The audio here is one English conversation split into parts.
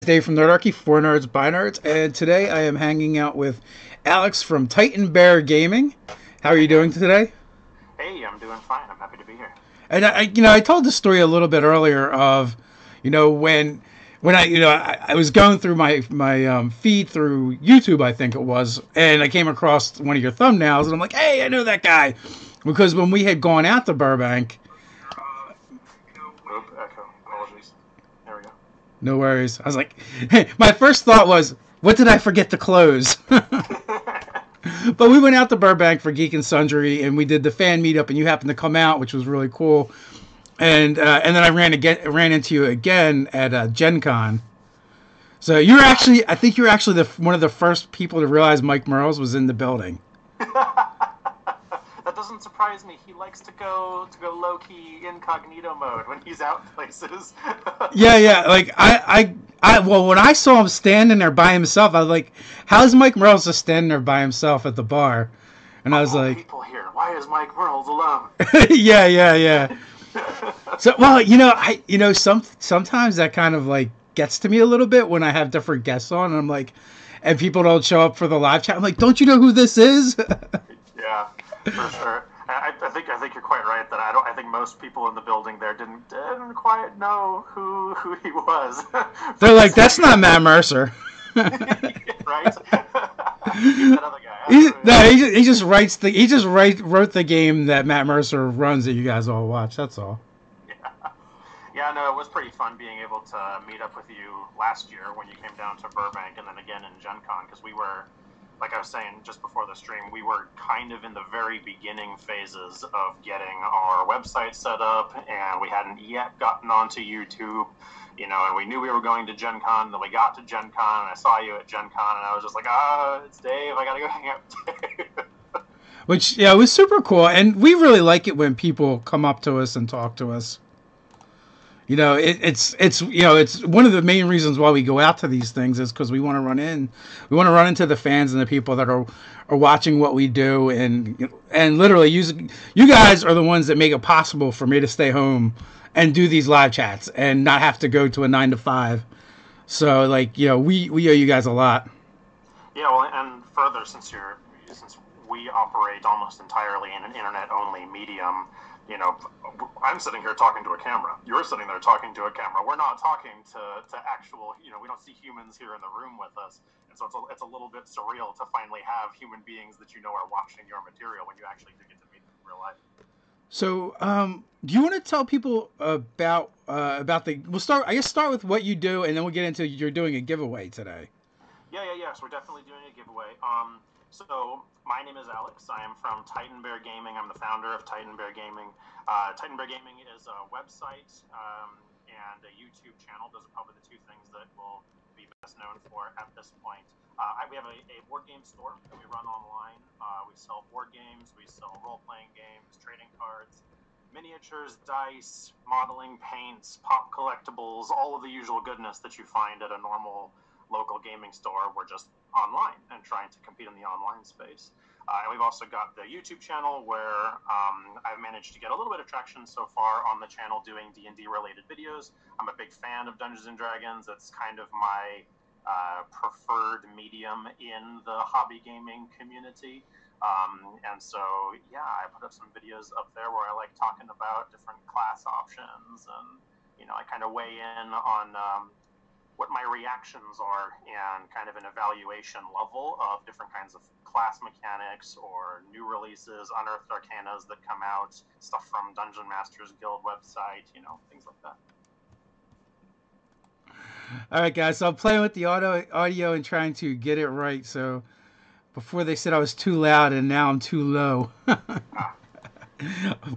Dave from Nerdarchy, for nerds, by nerds, and today I am hanging out with Alex from Titan Bear Gaming. How are you doing today? Hey, I'm doing fine. I'm happy to be here. And I told the story a little bit earlier of, when I was going through my feed through YouTube, I think it was, and I came across one of your thumbnails, and I'm like, hey, I know that guy, because when we had gone out to Burbank. Oop, echo. Apologies. There we go. No worries. I was like, my first thought was, what did I forget to close? But we went out to Burbank for Geek and Sundry, and we did the fan meetup, and you happened to come out, which was really cool. And then I ran into you again at Gen Con. So I think you're actually one of the first people to realize Mike Merles was in the building. That doesn't surprise me. He likes to go low key incognito mode when he's out places. Yeah. Like well, when I saw him standing there by himself, I was like, "How's Mike Merles just standing there by himself at the bar?" And I was like, "People here. Why is Mike Merles alone?" Yeah. So, well, sometimes that kind of like gets to me a little bit when I have different guests on, and I'm like, and people don't show up for the live chat. I'm like, don't you know who this is? Yeah, for sure. I think you're quite right that I think most people in the building there didn't quite know who he was. They're like, that's not Matt Mercer. Right? He's that other guy. He just wrote the game that Matt Mercer runs that you guys all watch. That's all. Yeah, no, it was pretty fun being able to meet up with you last year when you came down to Burbank, and then again in Gen Con, because we were, like I was saying just before the stream, we were kind of in the very beginning phases of getting our website set up, and we hadn't yet gotten onto YouTube, and we knew we were going to Gen Con, and then we got to Gen Con, and I saw you at Gen Con, and I was just like, it's Dave, I gotta go hang out with Dave. Which, yeah, it was super cool, and we really like it when people come up to us and talk to us. It's one of the main reasons why we go out to these things is because we want to run into the fans and the people that are watching what we do, and literally you guys are the ones that make it possible for me to stay home and do these live chats and not have to go to a 9 to 5. So we owe you guys a lot. Yeah, well, and further, since we operate almost entirely in an internet-only medium, I'm sitting here talking to a camera. You're sitting there talking to a camera. We're not talking to actual, we don't see humans here in the room with us. And so it's a little bit surreal to finally have human beings that are watching your material when you actually do get to meet them in real life. So, do you want to tell people about we'll start with what you do, and then we'll get into you're doing a giveaway today. Yeah. So we're definitely doing a giveaway. So my name is Alex. I am from Titan Bear Gaming. I'm the founder of Titan Bear Gaming. Titan Bear Gaming is a website and a YouTube channel. Those are probably the two things that we'll be best known for at this point. We have a board game store that we run online. We sell board games. We sell role-playing games, trading cards, miniatures, dice, modeling, paints, pop collectibles, all of the usual goodness that you find at a normal local gaming store. We're just online and trying to compete in the online space. And we've also got the YouTube channel where I've managed to get a little bit of traction so far on the channel doing D&D related videos. I'm a big fan of Dungeons & Dragons. It's kind of my preferred medium in the hobby gaming community. And so, yeah, I put up some videos up there where I like talking about different class options, and, I kind of weigh in on what my reactions are and kind of an evaluation level of different kinds of class mechanics or new releases, unearthed arcanas that come out, stuff from Dungeon Masters Guild website, things like that. All right, guys, so I'm playing with the audio and trying to get it right. So before they said I was too loud, and now I'm too low.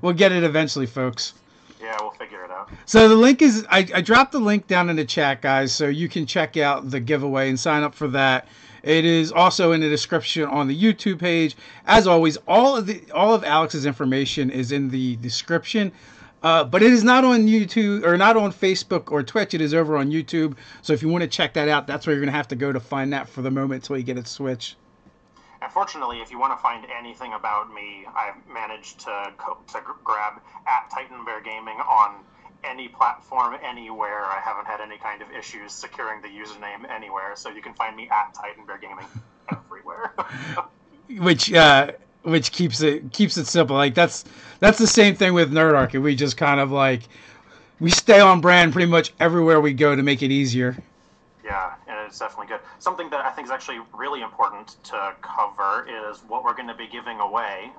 We'll get it eventually, folks. Yeah, we'll figure it out. So the link is, I dropped the link down in the chat, guys, so you can check out the giveaway and sign up for that. It is also in the description on the YouTube page. As always, all of Alex's information is in the description. But it is not on YouTube, or not on Facebook or Twitch. It is over on YouTube. So if you want to check that out, that's where you're going to have to go to find that for the moment until you get it switched. Unfortunately, if you want to find anything about me, I've managed to grab at Titan Bear Gaming on any platform, anywhere. I haven't had any kind of issues securing the username anywhere, so you can find me at Titan Bear Gaming everywhere. Which keeps it simple. Like that's the same thing with Nerdarchy. We just kind of like we stay on brand pretty much everywhere we go to make it easier. Yeah, and it's definitely good. Something that I think is actually really important to cover is what we're going to be giving away.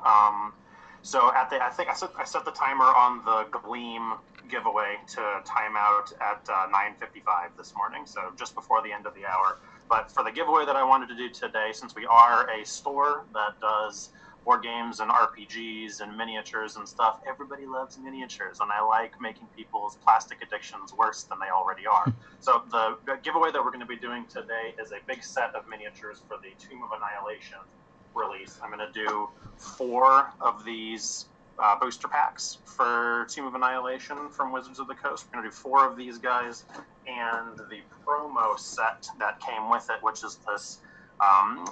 So I think I set the timer on the Gleam giveaway to time out at 9:55 this morning, so just before the end of the hour. But for the giveaway that I wanted to do today, since we are a store that does board games and RPGs and miniatures and stuff, everybody loves miniatures, and I like making people's plastic addictions worse than they already are. So the giveaway that we're going to be doing today is a big set of miniatures for the Tomb of Annihilation release. I'm going to do 4 of these booster packs for Tomb of Annihilation from Wizards of the Coast. We're going to do 4 of these guys, and the promo set that came with it, which is this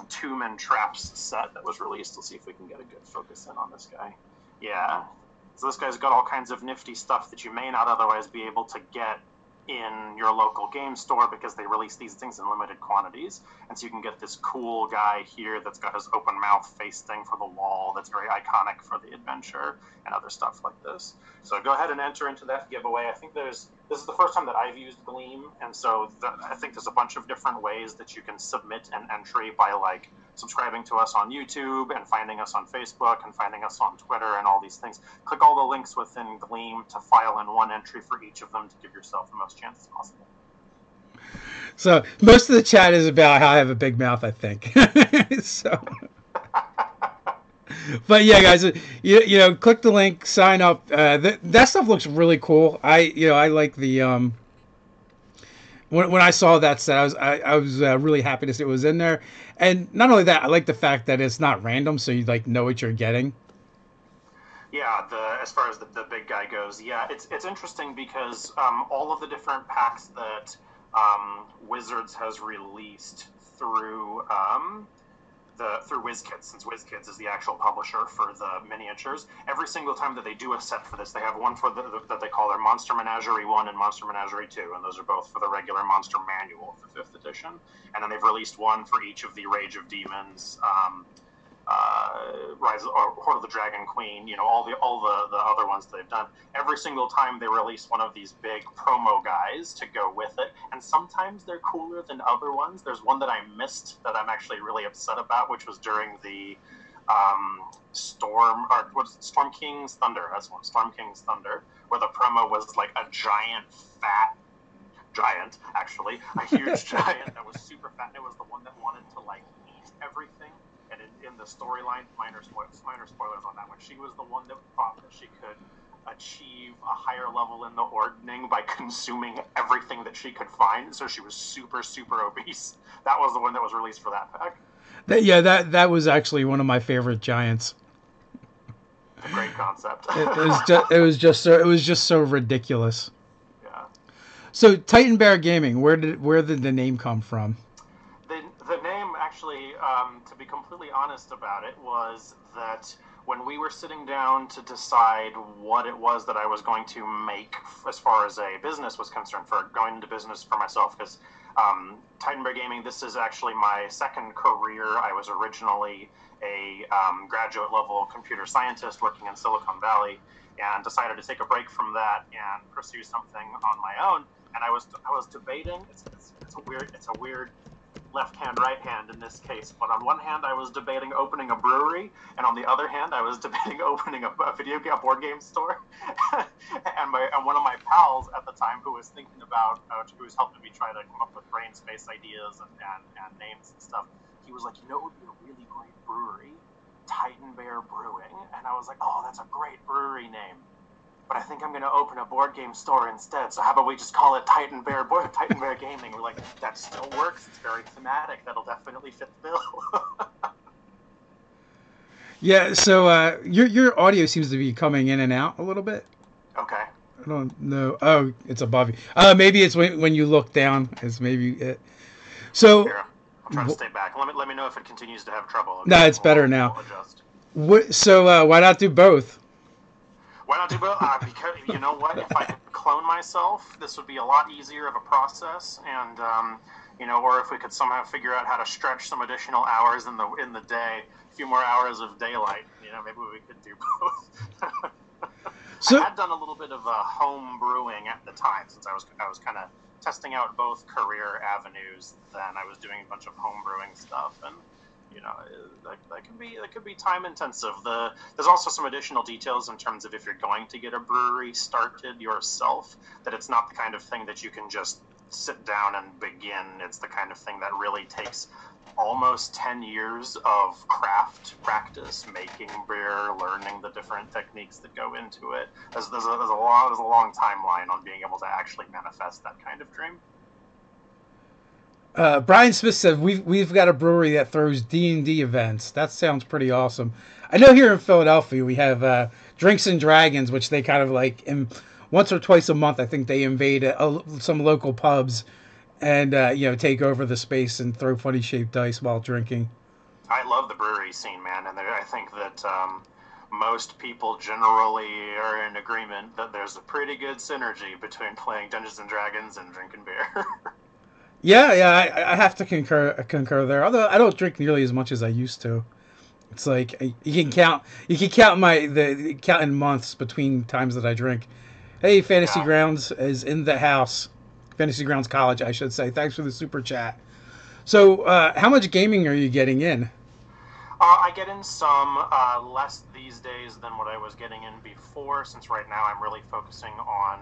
Tomb and Traps set that was released. Let's see if we can get a good focus in on this guy. Yeah. So this guy's got all kinds of nifty stuff that you may not otherwise be able to get in your local game store because they release these things in limited quantities. And so you can get this cool guy here that's got his open mouth face thing for the wall that's very iconic for the adventure and other stuff like this. So go ahead and enter into that giveaway. I think this is the first time that I've used Gleam, and so I think there's a bunch of different ways that you can submit an entry by like subscribing to us on YouTube and finding us on Facebook and finding us on Twitter and all these things. Click all the links within Gleam to file in one entry for each of them to give yourself the most chances possible. So most of the chat is about how I have a big mouth, I think. So, but yeah, guys, you know, click the link, sign up. That stuff looks really cool. I like the when I saw that set, I was really happy to see it was in there. And not only that, I like the fact that it's not random, so you like know what you're getting. Yeah, as far as the big guy goes, yeah, it's interesting because all of the different packs that Wizards has released through through WizKids, since WizKids is the actual publisher for the miniatures, every single time that they do a set for this, they have one for that they call their Monster Menagerie 1 and Monster Menagerie 2, and those are both for the regular Monster Manual for 5th edition. And then they've released one for each of the Rage of Demons, Rise or Horde of the Dragon Queen, you know, all the other ones they've done. Every single time they release one of these big promo guys to go with it, and sometimes they're cooler than other ones. There's one that I missed that I'm actually really upset about, which was during the Storm King's Thunder. That's one, Storm King's Thunder, where the promo was like a giant, actually, a huge giant that was super fat, and it was the one that wanted to like eat everything. And in the storyline, minor spoilers on that one, she was the one that thought that she could achieve a higher level in the ordning by consuming everything that she could find. So she was super, super obese. That was the one that was released for that pack. That was actually one of my favorite giants. It's a great concept. it was just so ridiculous. Yeah. So Titan Bear Gaming, where did the name come from? The name, actually, to be completely honest about it, was that when we were sitting down to decide what it was that I was going to make as far as a business was concerned, for going into business for myself, because Titan Bear Gaming, this is actually my second career. I was originally a graduate-level computer scientist working in Silicon Valley, and decided to take a break from that and pursue something on my own. And I was debating. It's a weird left hand, right hand in this case. But on one hand, I was debating opening a brewery, and on the other hand, I was debating opening a board game store. and one of my pals at the time, who was thinking about, who was helping me try to come up with brain space ideas and names and stuff, he was like, you know, it would be a really great brewery, Titan Bear Brewing. And I was like, oh, that's a great brewery name. But I think I'm going to open a board game store instead. So how about we just call it Titan Bear Gaming? We're like, that still works. It's very thematic. That'll definitely fit the bill. Yeah. So your audio seems to be coming in and out a little bit. Okay. I don't know. Oh, it's above you. Maybe it's when you look down. It's maybe it. So. Here, I'll try to stay back. Let me know if it continues to have trouble. Okay? No, it's better now. We'll adjust. So why not do both? Why not do both? Because you know what? If I could clone myself, this would be a lot easier of a process, and or if we could somehow figure out how to stretch some additional hours in the day, a few more hours of daylight. Maybe we could do both. So, I had done a little bit of home brewing at the time, since I was kind of testing out both career avenues. Then I was doing a bunch of home brewing stuff, and that could be time intensive. There's also some additional details in terms of if you're going to get a brewery started yourself, that it's not the kind of thing that you can just sit down and begin. It's the kind of thing that really takes almost 10 years of craft practice, making beer, learning the different techniques that go into it. There's a long timeline on being able to actually manifest that kind of dream. Brian Smith said we've got a brewery that throws D&D events. That sounds pretty awesome. I know here in Philadelphia we have Drinks and Dragons, which they kind of like once or twice a month. I think they invade some local pubs and take over the space and throw funny shaped dice while drinking. I love the brewery scene, man, and I think that most people generally are in agreement that there's a pretty good synergy between playing Dungeons and Dragons and drinking beer. Yeah, I have to concur there. Although I don't drink nearly as much as I used to. It's like you can count in months between times that I drink. Hey, Fantasy Grounds is in the house. Fantasy Grounds College, I should say. Thanks for the super chat. So, how much gaming are you getting in? I get in some, less these days than what I was getting in before, since right now I'm really focusing on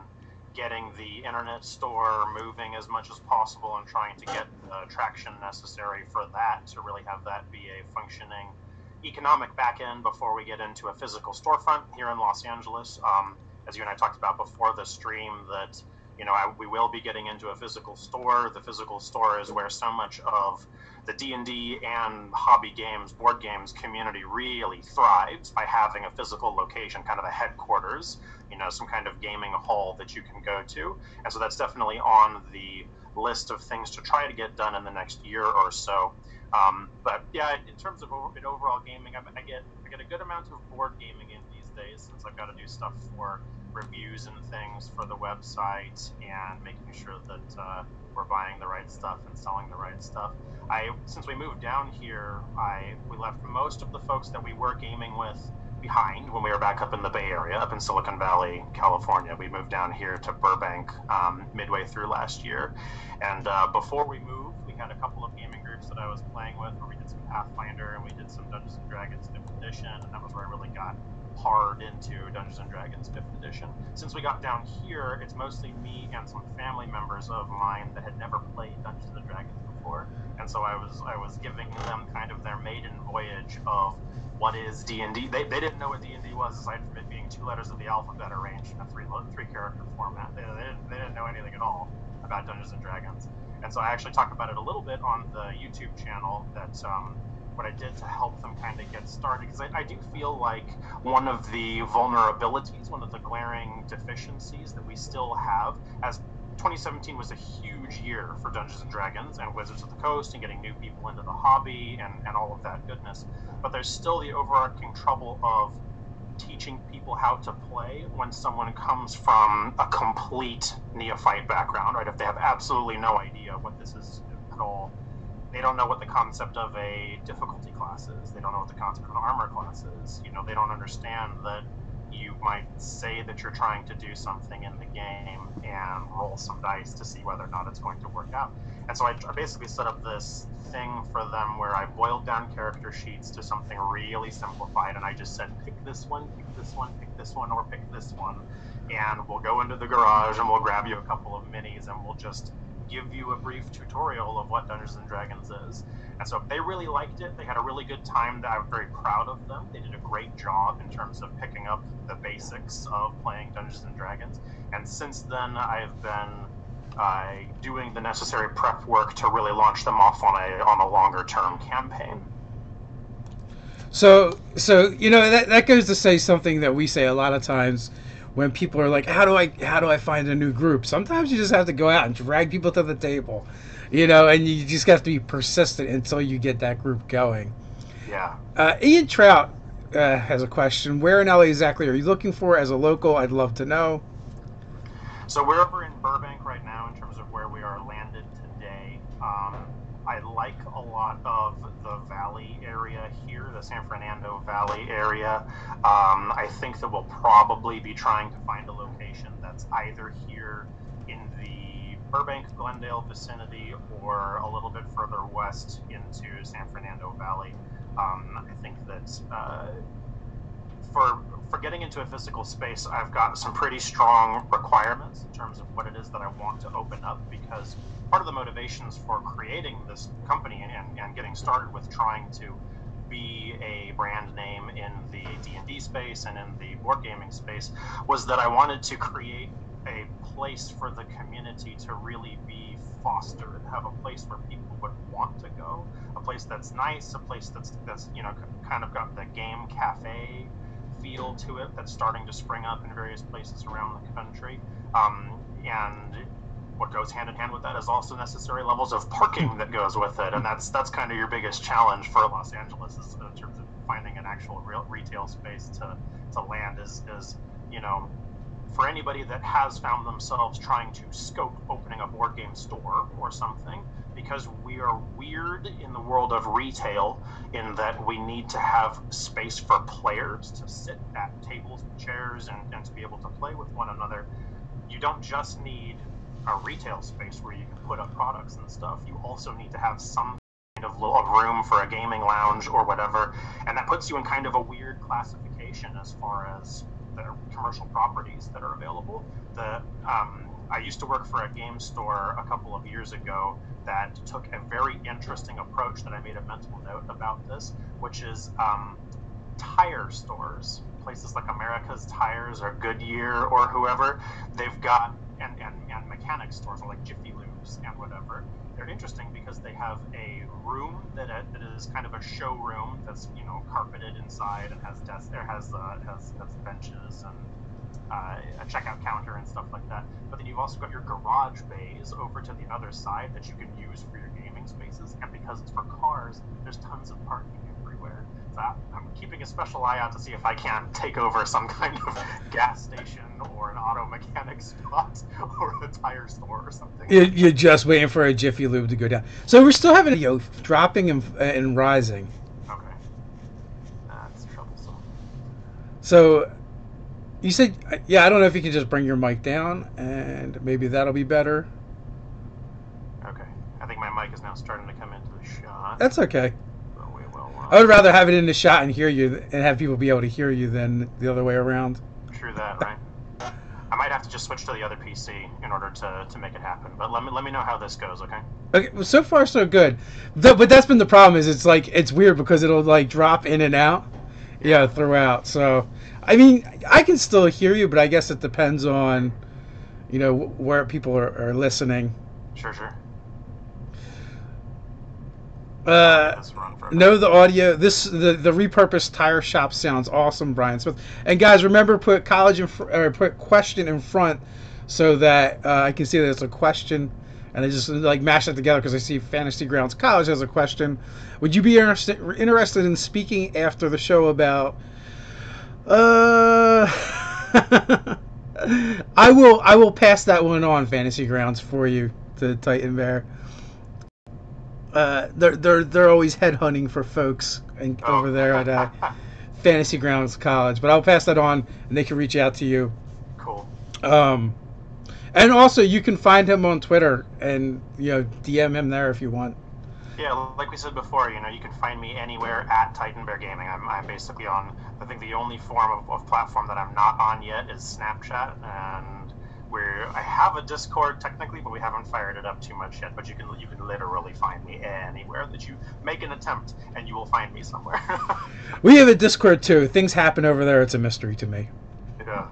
getting the internet store moving as much as possible and trying to get the traction necessary for that to really have that be a functioning economic back end before we get into a physical storefront here in Los Angeles. As you and I talked about before the stream, that we will be getting into a physical store. The physical store is where so much of the D&D and hobby games, board games community really thrives, by having a physical location, kind of a headquarters, some kind of gaming hall that you can go to. And so that's definitely on the list of things to try to get done in the next year or so. But yeah, in terms of overall gaming, I get a good amount of board gaming in these days, since I've got to do stuff for reviews and things for the website and making sure that we're buying the right stuff and selling the right stuff. Since we moved down here, we left most of the folks that we were gaming with behind when we were back up in the Bay Area, up in Silicon Valley, California. We moved down here to Burbank midway through last year. And before we moved, we had a couple of gaming groups that I was playing with, where we did some Pathfinder and we did some Dungeons & Dragons 5th edition, and that was where I really got hard into Dungeons & Dragons 5th edition. Since we got down here, it's mostly me and some family members of mine that had never played Dungeons & Dragons before, and so I was giving them kind of their maiden voyage of what is D&D. They didn't know what D&D was, aside from it being 2 letters of the alphabet arranged in a 3-character format. They didn't know anything at all about Dungeons & Dragons. And so I actually talk about it a little bit on the YouTube channel, that what I did to help them kind of get started, because I do feel like one of the vulnerabilities, one of the glaring deficiencies that we still have, as 2017 was a huge year for Dungeons & Dragons and Wizards of the Coast and getting new people into the hobby and all of that goodness, but there's still the overarching trouble of teaching people how to play when someone comes from a complete neophyte background, right? If they have absolutely no idea what this is at all, they don't know what the concept of a difficulty class is. They don't know what the concept of an armor class is. They don't understand that you might say that you're trying to do something in the game and roll some dice to see whether or not it's going to work out. And so I basically set up this thing for them where I boiled down character sheets to something really simplified, and I just said, pick this one, pick this one, pick this one, or pick this one, and we'll go into the garage and we'll grab you a couple of minis and we'll just give you a brief tutorial of what Dungeons & Dragons is. And so they really liked it. They had a really good time. I'm very proud of them. They did a great job in terms of picking up the basics of playing Dungeons & Dragons. And since then, I've been doing the necessary prep work to really launch them off on a longer-term campaign. So that goes to say something that we say a lot of times when people are like, how do I find a new group? Sometimes you just have to go out and drag people to the table, and you just have to be persistent until you get that group going. Yeah. Ian Trout has a question. Where in LA exactly are you looking for? As a local, I'd love to know. So we're over in Burbank right now in terms of where we are landed today. I like a lot of the Valley area here, the San Fernando Valley area. I think that we'll probably be trying to find a location that's either here in the Burbank, Glendale vicinity or a little bit further west into San Fernando Valley. I think that for getting into a physical space, I've got some pretty strong requirements in terms of what it is that I want to open up, because part of the motivations for creating this company and getting started with trying to be a brand name in the D&D space and in the board gaming space was that I wanted to create a place for the community to really be fostered, have a place where people would want to go, a place that's nice, a place that's kind of got the game cafe feel to it that's starting to spring up in various places around the country. And what goes hand in hand with that is also necessary levels of parking that goes with it, and that's kind of your biggest challenge for Los Angeles is in terms of finding an actual real retail space to land is for anybody that has found themselves trying to scope opening a board game store or something, because we are weird in the world of retail in that we need to have space for players to sit at tables and chairs and to be able to play with one another. You don't just need a retail space where you can put up products and stuff. You also need to have some kind of room for a gaming lounge or whatever, and that puts you in kind of a weird classification as far as the commercial properties that are available. I used to work for a game store a couple of years ago that took a very interesting approach that I made a mental note about this, which is tire stores. Places like America's Tires or Goodyear or whoever, they've got, and mechanic stores or like Jiffy Lubes and whatever. They're interesting because they have a room that is kind of a showroom that's carpeted inside and has desks. There has benches and a checkout counter and stuff like that. But then you've also got your garage bays over to the other side that you can use for your gaming spaces. And because it's for cars, there's tons of parking everywhere. So I'm keeping a special eye out to see if I can't take over some kind of gas station or an auto mechanic spot or a tire store or something. You're just waiting for a Jiffy Lube to go down. So we're still having dropping and rising. Okay. That's troublesome. So you said, I don't know if you can just bring your mic down and maybe that'll be better. Okay. I think my mic is now starting to come into the shot. That's okay. I would rather have it in the shot and hear you and have people be able to hear you than the other way around. True that, right? I might have to just switch to the other PC in order to make it happen. But let me know how this goes, okay? Okay, well, so far so good. But that's been the problem is it's weird because it'll like drop in and out, throughout. So I mean, I can still hear you, but I guess it depends on, where people are listening. Sure. No, the audio. The repurposed tire shop sounds awesome, Brian Smith. And guys, remember put put question in front so that I can see that it's a question, and I just like mash it together because I see Fantasy Grounds College has a question. Would you be interested in speaking after the show about? I will pass that one on, Fantasy Grounds, for you to Titan Bear. They're always headhunting for folks over there at Fantasy Grounds College, but I'll pass that on and they can reach out to you. Cool. And also you can find him on Twitter and DM him there if you want. Yeah, like we said before, you can find me anywhere at Titan Bear Gaming. I'm basically on. I think the only form of platform that I'm not on yet is Snapchat, and I have a Discord technically, but we haven't fired it up too much yet. But you can literally find me anywhere that you make an attempt, and you will find me somewhere. We have a Discord too. Things happen over there. It's a mystery to me. Yeah.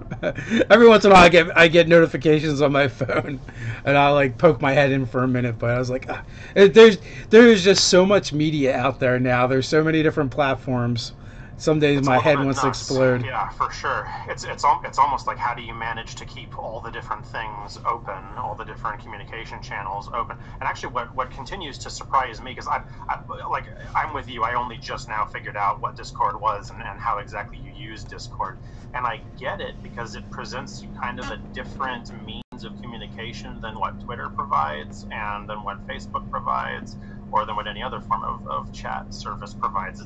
Every once in a while, I get notifications on my phone, and I'll like poke my head in for a minute. But I was like, there's just so much media out there now. There's so many different platforms Some days It's a my little head bit wants to nuts. explode. Yeah, for sure. It's almost like, how do you manage to keep all the different things open, all the different communication channels open? And actually, what continues to surprise me, because I'm with you. I only just now figured out what Discord was and how exactly you use Discord, and I get it because it presents you kind of a different means of communication than what Twitter provides, and than what Facebook provides, or than what any other form of chat service provides.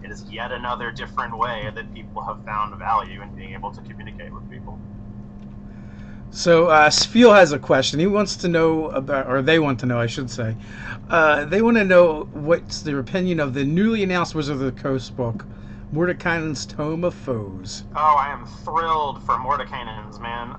It is yet another different way that people have found value in being able to communicate with people. So, Spiel has a question. He wants to know about, or they want to know, I should say. They want to know what's their opinion of the newly announced Wizard of the Coast book, Mordenkainen's Tome of Foes. Oh, I am thrilled for Mordenkainen's, man.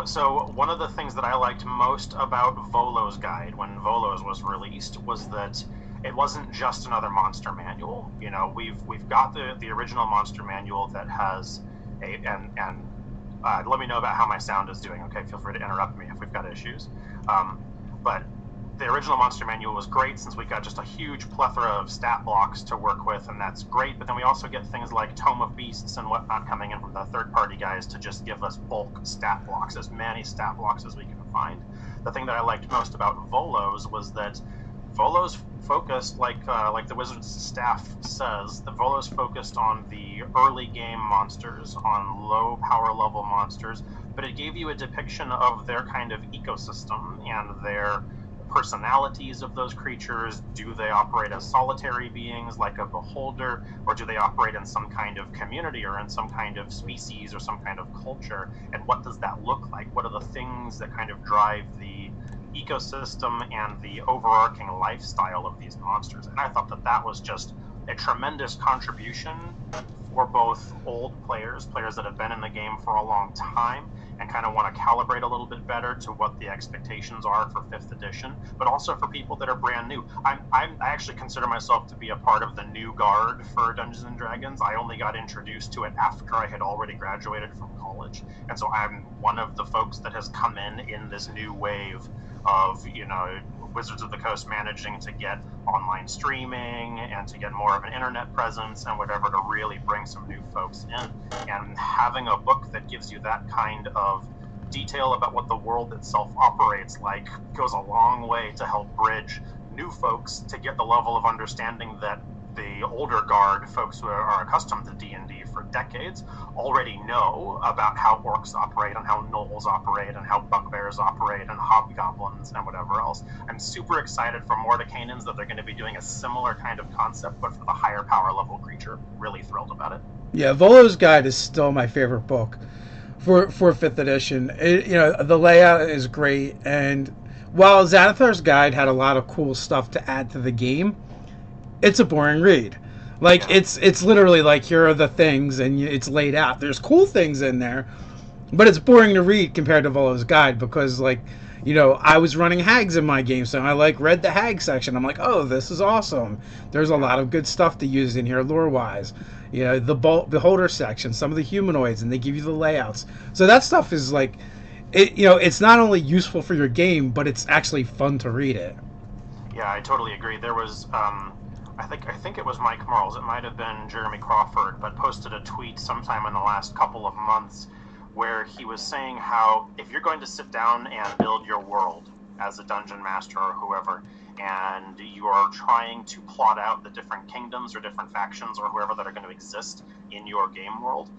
So one of the things that I liked most about Volo's guide when Volo's was released was that it wasn't just another monster manual. You know, we've got the original monster manual that has let me know about how my sound is doing. Okay, feel free to interrupt me if we've got issues. But the original monster manual was great, since we got just a huge plethora of stat blocks to work with, and that's great. But then we also get things like Tome of Beasts and whatnot coming in from the third-party guys to just give us bulk stat blocks, as many stat blocks as we can find. The thing that I liked most about Volo's was that Volo's focused, like the Wizards staff says, the Volo's focused on the early game monsters, on low power level monsters, but it gave you a depiction of their kind of ecosystem and their personalities of those creatures. Do they operate as solitary beings like a beholder, or do they operate in some kind of community, or in some kind of species, or some kind of culture? And what does that look like? What are the things that kind of drive the ecosystem and the overarching lifestyle of these monsters? And I thought that was just a tremendous contribution for both old players that have been in the game for a long time and kind of want to calibrate a little bit better to what the expectations are for 5th edition, but also for people that are brand new. I actually consider myself to be a part of the new guard for Dungeons & Dragons. I only got introduced to it after I had already graduated from college, and so I'm one of the folks that has come in this new wave of, you know, Wizards of the Coast managing to get online streaming and to get more of an internet presence and whatever, to really bring some new folks in. And having a book that gives you that kind of detail about what the world itself operates like goes a long way to help bridge new folks to get the level of understanding that the older guard, folks who are accustomed to D&D for decades, already know about how orcs operate and how gnolls operate and how bugbears operate and hobgoblins and whatever else. I'm super excited for Mordenkainen's, that they're going to be doing a similar kind of concept, but for the higher power level creature. Really thrilled about it. Yeah, Volo's Guide is still my favorite book for 5th edition. The layout is great, and while Xanathar's Guide had a lot of cool stuff to add to the game, it's a boring read. Like, yeah. It's literally like, here are the things, and it's laid out. There's cool things in there, but it's boring to read compared to Volo's Guide, because, like, I was running hags in my game, so I read the hag section. I'm like, oh, this is awesome. There's a lot of good stuff to use in here lore-wise. The beholder section, some of the humanoids, and they give you the layouts. So that stuff is like, it's not only useful for your game, but it's actually fun to read it. Yeah, I totally agree. There was, I think it was Mike Morals. It might have been Jeremy Crawford, but posted a tweet sometime in the last couple of months where he was saying how if you're going to sit down and build your world as a dungeon master or whoever, and you are trying to plot out the different kingdoms or different factions or whoever that are going to exist in your game world,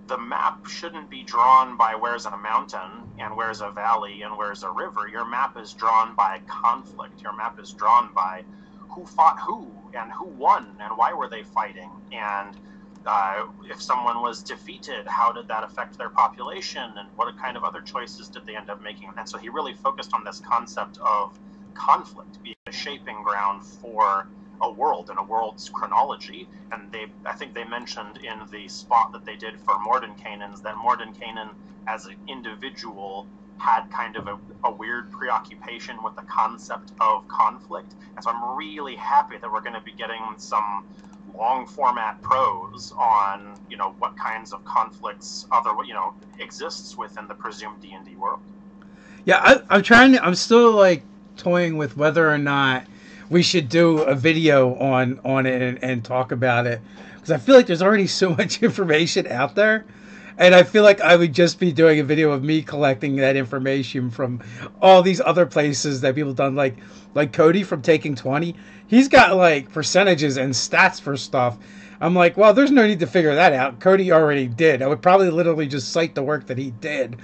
the map shouldn't be drawn by where's a mountain and where's a valley and where's a river. Your map is drawn by conflict. Your map is drawn by who fought who and who won and why were they fighting, and if someone was defeated, how did that affect their population, and what kind of other choices did they end up making? And so he really focused on this concept of conflict being a shaping ground for a world and a world's chronology. And I think they mentioned in the spot that they did for Mordenkainen's that Mordenkainen as an individual had kind of a weird preoccupation with the concept of conflict. And so I'm really happy that we're going to be getting some long format prose on, what kinds of conflicts exists within the presumed D&D world. Yeah, I'm still toying with whether or not we should do a video on it and talk about it, because I feel like there's already so much information out there. And I feel like I would just be doing a video of me collecting that information from all these other places that people done, like Cody from Taking 20. He's got like percentages and stats for stuff. I'm like, well, there's no need to figure that out. Cody already did. I would probably literally just cite the work that he did,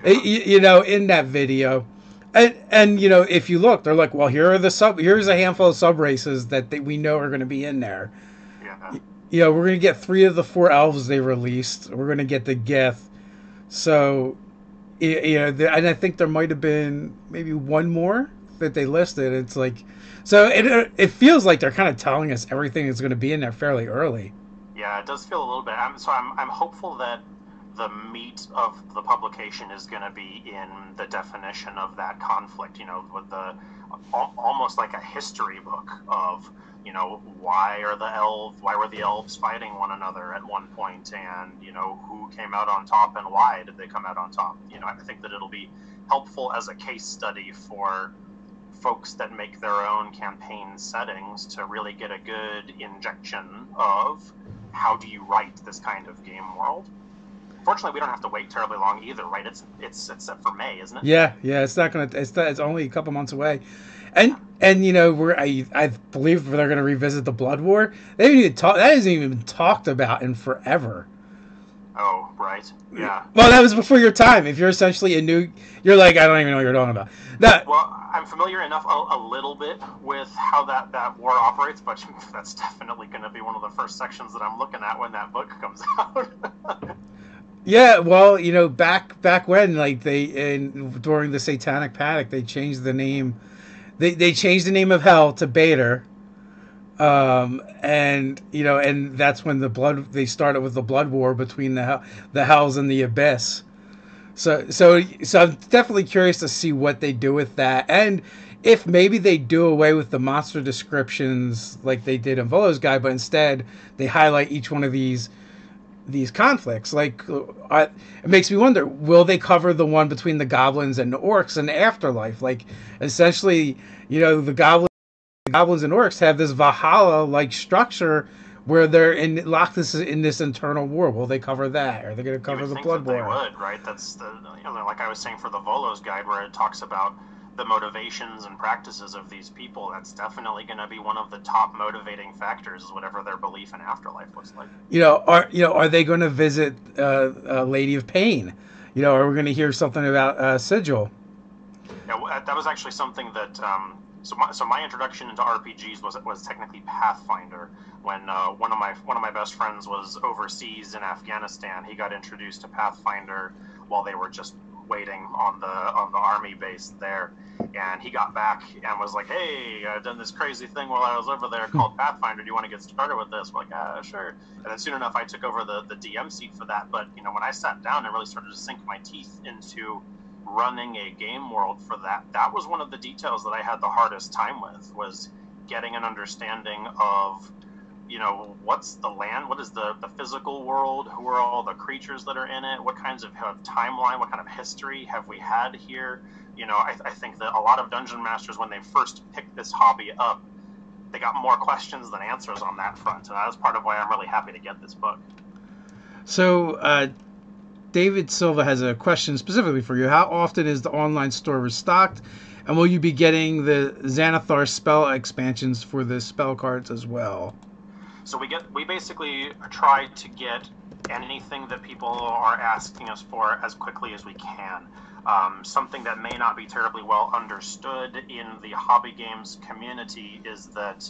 in that video. And if you look, they're like, well, here's a handful of sub races that we know are going to be in there. Yeah. We're going to get 3 of the 4 elves they released. We're going to get the Gith. So, and I think there might have been maybe one more that they listed. It's like, so it feels like they're kind of telling us everything that's going to be in there fairly early. Yeah, it does feel a little bit. I'm hopeful that the meat of the publication is going to be in the definition of that conflict. With the almost like a history book of why were the elves fighting one another at one point, and who came out on top and why did they come out on top. I think that it'll be helpful as a case study for folks that make their own campaign settings to really get a good injection of how do you write this kind of game world. Fortunately, we don't have to wait terribly long either, right? It's set for May, isn't it? Yeah, it's not gonna. It's only a couple months away, and I believe they're gonna revisit the Blood War. They haven't even that hasn't even been talked about in forever. Oh, right. Yeah. Well, that was before your time. If you're essentially you're like, I don't even know what you're talking about. Well, I'm familiar enough a little bit with how that war operates, but that's definitely going to be one of the first sections that I'm looking at when that book comes out. Yeah, well, back when, like, during the Satanic Panic, they changed the name. They changed the name of Hell to Bader. And that's when they started with the Blood War between the Hells and the Abyss. So I'm definitely curious to see what they do with that, and if maybe they do away with the monster descriptions like they did in Volo's Guide, but instead they highlight each one of these conflicts. Like, it makes me wonder, will they cover the one between the goblins and the orcs in the afterlife? Like, essentially, the goblins and orcs have this Valhalla-like structure where they're locked in this internal war. Will they cover that? Are they going to cover the Blood War? They would, right? That's like I was saying for the Volo's Guide, where it talks about the motivations and practices of these people. That's definitely going to be one of the top motivating factors, is whatever their belief in afterlife looks like. Are they going to visit Lady of Pain? Are we going to hear something about Sigil? Yeah, that was actually something that. So my introduction into RPGs was technically Pathfinder. When one of my best friends was overseas in Afghanistan, he got introduced to Pathfinder while they were just waiting on the army base there, and he got back and was like, "Hey, I've done this crazy thing while I was over there called Pathfinder. Do you want to get started with this?" We're like, sure. And then soon enough, I took over the DM seat for that. But when I sat down and really started to sink my teeth into running a game world for that was one of the details that I had the hardest time with, was getting an understanding of what's the land, what is the physical world, who are all the creatures that are in it, what kinds of timeline, what kind of history have we had here. I think that a lot of dungeon masters, when they first picked this hobby up, they got more questions than answers on that front, and that was part of why I'm really happy to get this book. So David Silva has a question specifically for you. How often is the online store restocked? And will you be getting the Xanathar spell expansions for the spell cards as well? So we basically try to get anything that people are asking us for as quickly as we can. Something that may not be terribly well understood in the hobby games community is that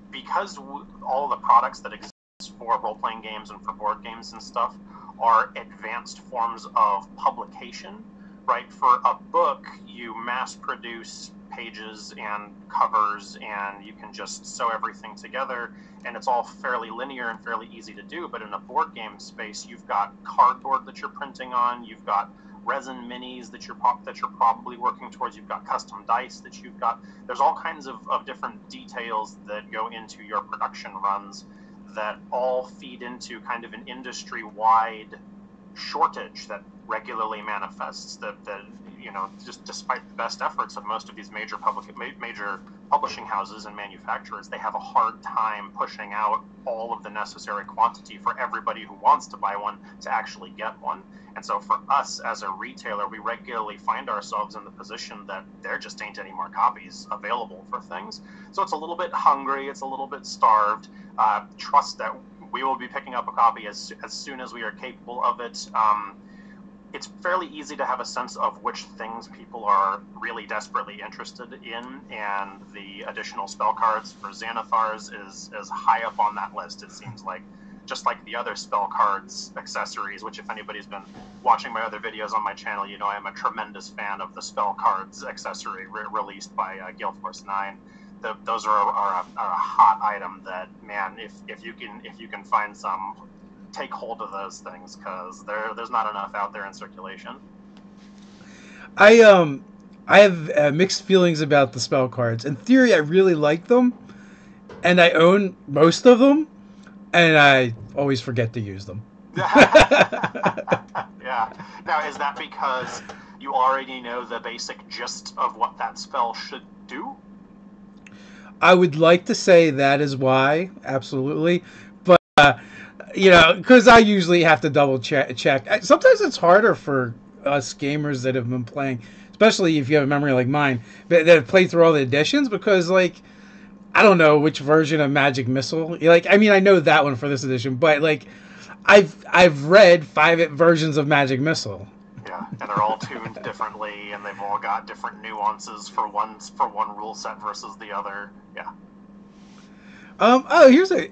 because all the products that exist for role-playing games and for board games and stuff are advanced forms of publication, right? For a book, you mass-produce pages and covers, and you can just sew everything together, and it's all fairly linear and fairly easy to do. But in a board game space, you've got cardboard that you're printing on, you've got resin minis that you're probably working towards, you've got custom dice that you've got. There's all kinds of different details that go into your production runs that all feed into kind of an industry-wide shortage that regularly manifests, that just despite the best efforts of most of these major publishing houses and manufacturers, they have a hard time pushing out all of the necessary quantity for everybody who wants to buy one to actually get one. And so for us as a retailer, we regularly find ourselves in the position that there just ain't any more copies available for things. So it's a little bit hungry, it's a little bit starved. Trust that we will be picking up a copy as soon as we are capable of it. It's fairly easy to have a sense of which things people are really desperately interested in, and the additional spell cards for Xanathars is high up on that list, it seems like. Just like the other spell cards accessories, which if anybody's been watching my other videos on my channel, you know I am a tremendous fan of the spell cards accessory released by Gale Force 9. Those are a hot item that, man, if you can find some, take hold of those things, because there's not enough out there in circulation. I have mixed feelings about the spell cards. In theory, I really like them, and I own most of them, and I always forget to use them. Yeah. Now, is that because you already know the basic gist of what that spell should do? I would like to say that is why, absolutely. But, because I usually have to double check. Sometimes it's harder for us gamers that have been playing, especially if you have a memory like mine, that have played through all the editions, because, like, I don't know which version of Magic Missile. Like, I mean, I know that one for this edition, but, like, I've read 5 versions of Magic Missile. Yeah, and they're all tuned differently, and they've all got different nuances for one rule set versus the other. Yeah. Here's a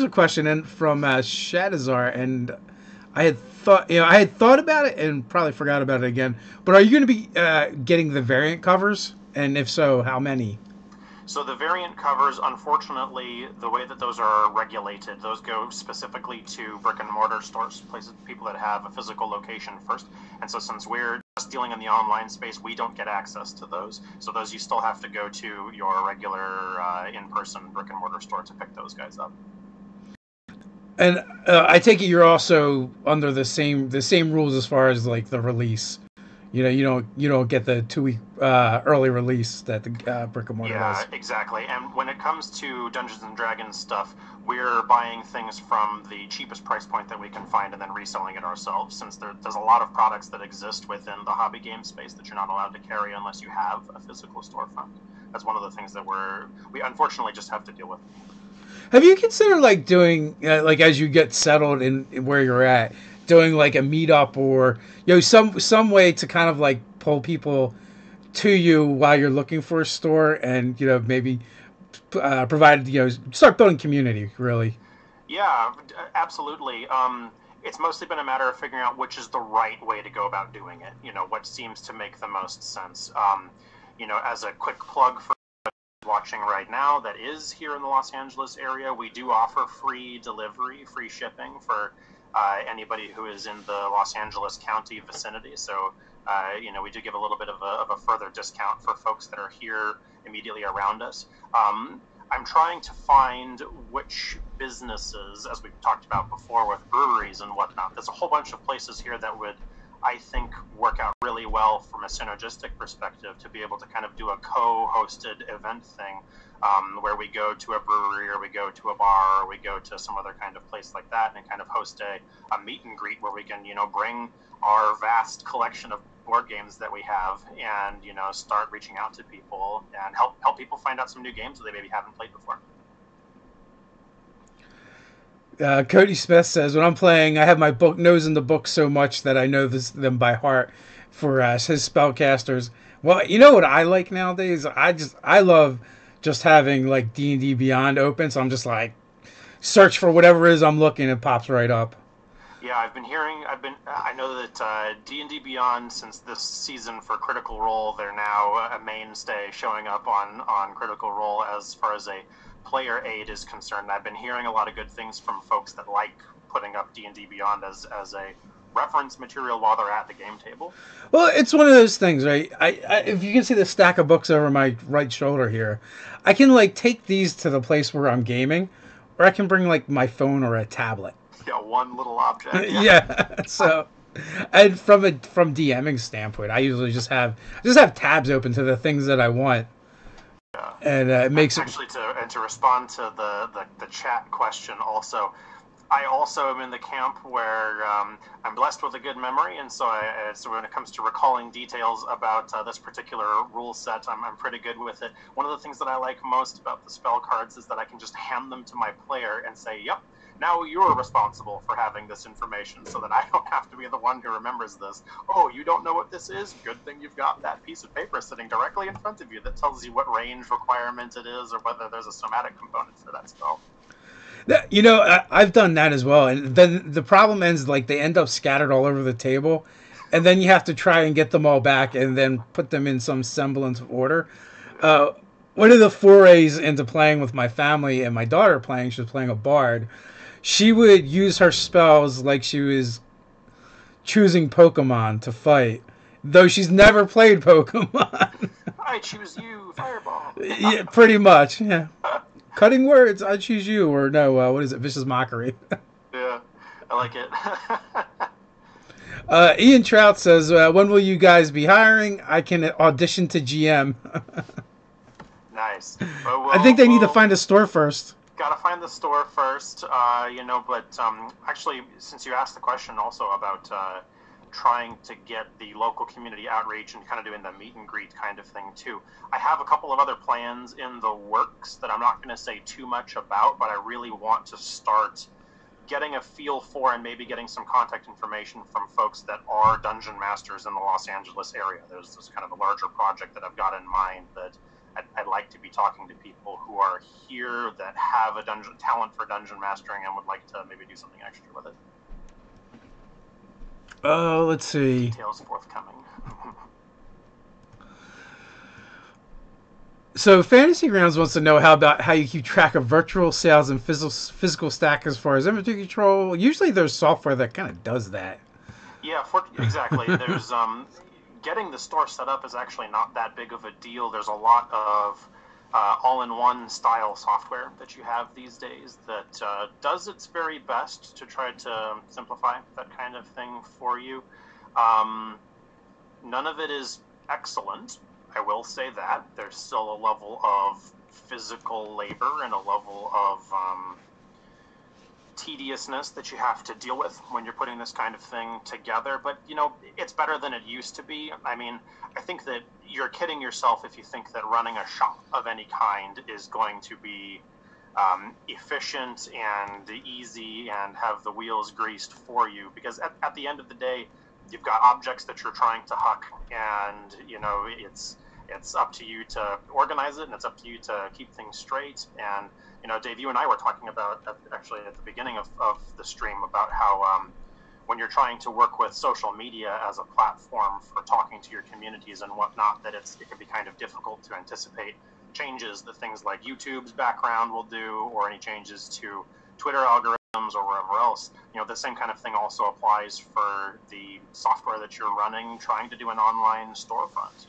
question and from Shadazar, and I had thought about it and probably forgot about it again. But are you going to be getting the variant covers? And if so, how many? So the variant covers, unfortunately, the way that those are regulated, those go specifically to brick and mortar stores, places, people that have a physical location first. And so since we're just dealing in the online space, we don't get access to those. So those you still have to go to your regular in-person brick and mortar store to pick those guys up. And I take it you're also under the same rules as far as like the release. You don't get the 2-week early release that the brick and mortar does. Yeah, exactly. And when it comes to Dungeons and Dragons stuff, we're buying things from the cheapest price point that we can find and then reselling it ourselves, since there's a lot of products that exist within the hobby game space that you're not allowed to carry unless you have a physical storefront. That's one of the things that we unfortunately just have to deal with. Have you considered like doing like as you get settled in where you're at, doing like a meetup or some way to kind of like pull people to you while you're looking for a store, and maybe provide start building community really? Yeah, absolutely. It's mostly been a matter of figuring out which is the right way to go about doing it. What seems to make the most sense. As a quick plug for watching right now that is here in the Los Angeles area, we do offer free delivery, free shipping for anybody who is in the Los Angeles County vicinity. So, we do give a little bit of a further discount for folks that are here immediately around us. I'm trying to find which businesses, as we've talked about before with breweries and whatnot, there's a whole bunch of places here that would, I think, work out really well from a synergistic perspective to be able to kind of do a co-hosted event thing, where we go to a brewery or we go to a bar or we go to some other kind of place like that and kind of host a meet and greet where we can, bring our vast collection of board games that we have and, start reaching out to people and help people find out some new games that they maybe haven't played before. Cody Smith says, when I'm playing, I have my nose in the book so much that I know them by heart for his spellcasters. Well, you know what I like nowadays? I love just having like D&D Beyond open, so I'm just like search for whatever it is I'm looking, it pops right up. Yeah, I know that D&D Beyond, since this season for Critical Role, they're now a mainstay showing up on Critical Role as far as a player aid is concerned. I've been hearing a lot of good things from folks that like putting up D&D Beyond as a reference material while they're at the game table. Well, it's one of those things, right? I if you can see the stack of books over my right shoulder here, I can like take these to the place where I'm gaming, or I can bring like my phone or a tablet. Yeah, one little object. Yeah. So And from DMing standpoint, I usually just have tabs open to the things that I want, Yeah. and it makes it. Actually, to respond to the chat question also, I also am in the camp where I'm blessed with a good memory, and so when it comes to recalling details about this particular rule set, I'm pretty good with it. One of the things that I like most about the spell cards is that I can just hand them to my player and say, "Yep, now you're responsible for having this information," so that I don't have to be the one who remembers this. Oh, you don't know what this is? Good thing you've got that piece of paper sitting directly in front of you that tells you what range requirement it is or whether there's a somatic component for that spell. You know, I've done that as well, and then the problem ends like they end up scattered all over the table, and then you have to try and get them all back and then put them in some semblance of order. Uh, One of the forays into playing with my family and my daughter playing, she was playing a bard. She would use her spells like she was choosing Pokemon to fight, though she's never played Pokemon. I choose you, Fireball. Yeah, pretty much. Yeah, cutting words. I choose you, or no? What is it? Vicious mockery. Yeah, I like it. Ian Trout says, "When will you guys be hiring? I can audition to GM." Nice. I think they need to find a store first. Gotta find the store first, but actually, since you asked the question also about trying to get the local community outreach and kind of doing the meet and greet kind of thing too, I have a couple of other plans in the works that I'm not going to say too much about, but I really want to start getting a feel for and maybe getting some contact information from folks that are dungeon masters in the Los Angeles area. There's this kind of a larger project that I've got in mind that I'd like to be talking to people who are here that have a talent for dungeon mastering and would like to maybe do something extra with it. Oh, let's see. Details forthcoming. So Fantasy Grounds wants to know how you keep track of virtual sales and physical stack as far as inventory control. Usually there's software that kind of does that. Yeah, exactly. There's getting the store set up is actually not that big of a deal. There's a lot of all-in-one style software that you have these days that does its very best to try to simplify that kind of thing for you. None of it is excellent. I will say that. There's still a level of physical labor and a level of tediousness that you have to deal with when you're putting this kind of thing together, but it's better than it used to be. I mean, I think that you're kidding yourself if you think that running a shop of any kind is going to be efficient and easy and have the wheels greased for you, because at the end of the day, you've got objects that you're trying to huck, and it's up to you to organize it, and it's up to you to keep things straight. And Dave, you and I were talking about actually at the beginning of the stream about how when you're trying to work with social media as a platform for talking to your communities and whatnot, that it can be kind of difficult to anticipate changes that things like YouTube's background will do, or any changes to Twitter algorithms or wherever else. The same kind of thing also applies for the software that you're running, trying to do an online storefront.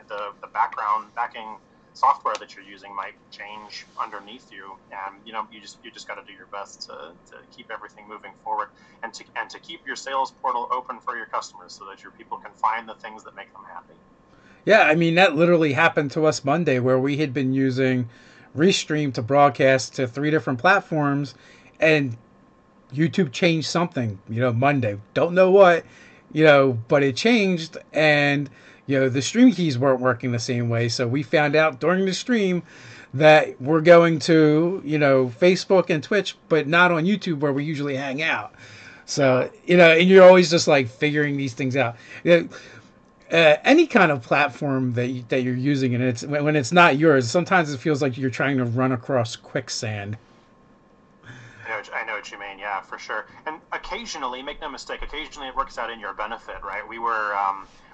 The backing software that you're using might change underneath you, and you just got to do your best to keep everything moving forward, and to keep your sales portal open for your customers so that your people can find the things that make them happy. Yeah, I mean, that literally happened to us Monday, where we had been using Restream to broadcast to 3 different platforms, and YouTube changed something, Monday. Don't know what, but it changed, and, the stream keys weren't working the same way. So we found out during the stream that we're going to, Facebook and Twitch, but not on YouTube where we usually hang out. So, and you're always just like figuring these things out. Any kind of platform that you're using, and when it's not yours, sometimes it feels like you're trying to run across quicksand. I know what you mean. Yeah, for sure. And occasionally, make no mistake, occasionally it works out in your benefit, right?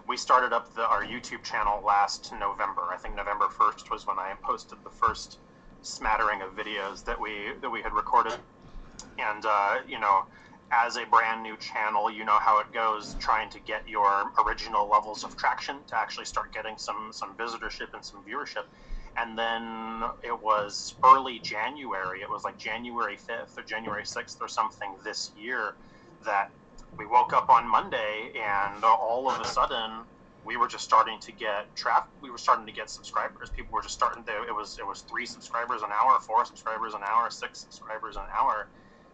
We started up our YouTube channel last November. I think November 1st was when I posted the first smattering of videos that we had recorded. And as a brand new channel, you know how it goes, trying to get your original levels of traction to actually start getting some visitorship and some viewership. And then it was early January. It was like January 5th or January 6th or something this year that we woke up on Monday, and all of a sudden, we were just starting to get traffic. We were starting to get subscribers. People were just starting to. It was 3 subscribers an hour, 4 subscribers an hour, 6 subscribers an hour.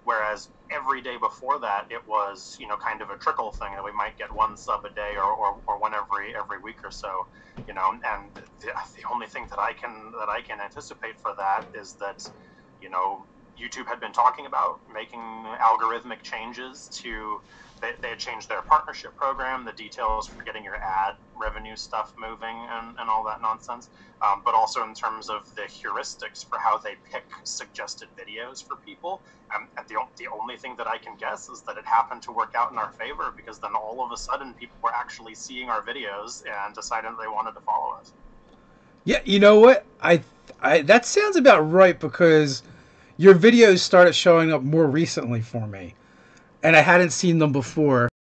Whereas every day before that, it was, kind of a trickle thing that we might get 1 sub a day or one every week or so, And the only thing that I can anticipate for that is that, YouTube had been talking about making algorithmic changes to. They had changed their partnership program, the details for getting your ad revenue stuff moving and all that nonsense, but also in terms of the heuristics for how they pick suggested videos for people. And the only thing that I can guess is that it happened to work out in our favor, because then all of a sudden people were actually seeing our videos and decided they wanted to follow us. Yeah, you know what? I that sounds about right, because your videos started showing up more recently for me, and I hadn't seen them before.